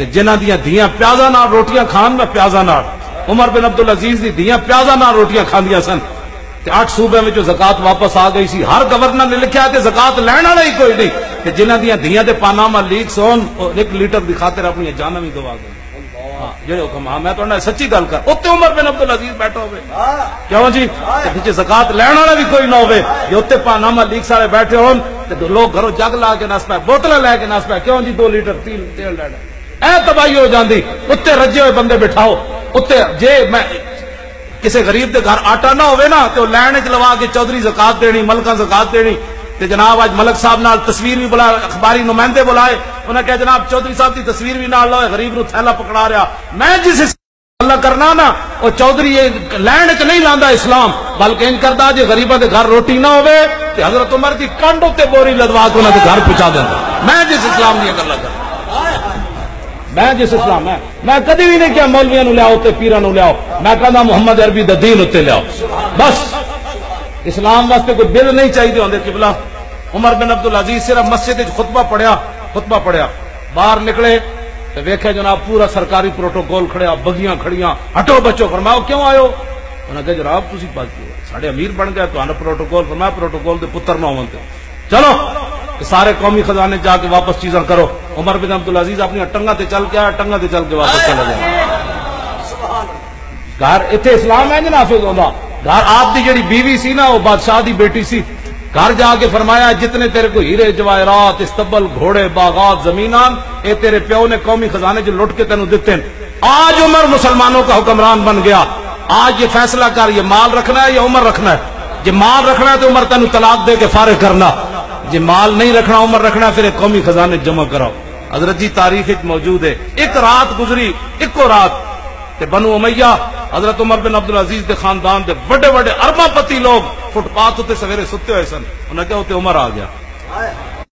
جنہ دیاں دھیاں پیازا نال روٹیاں کھان نہ پیازا نال، عمر بن عبدالعزیز دی دھیاں پیازا نال روٹیاں کھاندیاں سن، 8 صوبے میں جو زکات واپس آ گئی سی، ہر گورنر نے لکھا کہ زکات لین والا ہی کوئی نہیں، کہ جنہ دیاں دھیاں تے پاناما لیکس ہون 1 لیٹر دی خاطر اپنی جاناں بھی گوا گئے۔ جڑے حکم میں تو سچی گل کر، اتنے عمر بن عبدالعزیز بیٹھا ہوئے کیوں جی پیچھے زکات لین والا بھی کوئی نہ ہوئے، یہ اتنے پاناما لیکس والے بیٹھے ہون تو لوگ گھروں جگ لا کے نس پائے، بوتل لے کے نس پائے، کیوں جی 2 لیٹر تیل لینا، اے تباہی ہو جاندی۔ اتنے رجے ہوئے بندے بٹھاؤ، اتنے جے میں کسی غریب دے گھر آٹا نہ ہوئے نا تو لین چ لوا کے چودھری زکات دینی، ملکہ زکات دینی، تے جناب آج ملک صاحب نال تصویر بھی بلا، اخباری نمائندے بلائے، انہیں کہا جناب چودھری صاحب کی تصویر بھی نال لو، غریب نو تھیلا پکڑا رہا۔ میں جس اللہ کرنا نا وہ چودھری لین چ نہیں لاندا اسلام، بلکہ ان کردا جے غریباں دے گھر روٹی نہ ہوئے تے حضرت عمر دی کنڈ تے بوری لدوا کے انہاں دے گھر پہنچا دیندا۔ میں جس اسلام دی گل کر، میں جس اسلام میں کدی بھی نہیں کیا مولویاں نو لیاؤ تے پیراں نو لیاؤ، میں کہندا محمد عربی دا دین تے لیاؤ، بس اسلام واسطے کوئی بل نہیں چاہیے ہوندے۔ قبلہ عمر بن عبدالعزیز صرف مسجد وچ خطبہ پڑھیا، باہر نکلے تے ویکھے جناب پورا سرکاری پروٹوکول کھڑیا، بگیاں کھڑیاں، ہٹو بچو، فرمایا کیوں آئے ہو؟ انہاں کہا جناب تسی ساڈے امیر بن گئے، تہاڈا پروٹوکول، فرمایا پروٹوکول دے پتر نہ ہون تے چلو سارے قومی خزانے جا کے واپس چیزاں کرو۔ عمر بن عبدالعزیز اپنی ٹنگا تے چل کے آیا، ٹنگا تے چل کے واپس چلا گیا۔ گھر اتنے اسلام ہے نافذ ہوندا، گھر آپ دی جڑی بیوی سی نا وہ بادشاہ دی بیٹی سی، گھر جا کے فرمایا جتنے تیرے کو ہیرے جواہرات استبل گھوڑے باغات زمینان اے تیرے پیو نے قومی خزانے جو لٹ کے تینوں دیتے ہیں۔ آج عمر مسلمانوں کا حکمران بن گیا، آج یہ فیصلہ کر یہ مال رکھنا ہے یا عمر رکھنا ہے۔ جی مال رکھنا ہے تو عمر تینوں طلاق دے کے فارغ کرنا، جی مال نہیں رکھنا عمر رکھنا ہے پھر ایک قومی خزانے جمع کراؤ۔ حضرت جی تاریخ موجود ہے، ایک رات گزری، ایکو رات تے بنو امیہ حضرت عمر بن عبدالعزیز دے خاندان دے بڑے بڑے ارباں پتی لوگ فٹ پاتھ تے سویرے ستے ہوئے سن، انہوں نے کہا ہوتے عمر آ گیا۔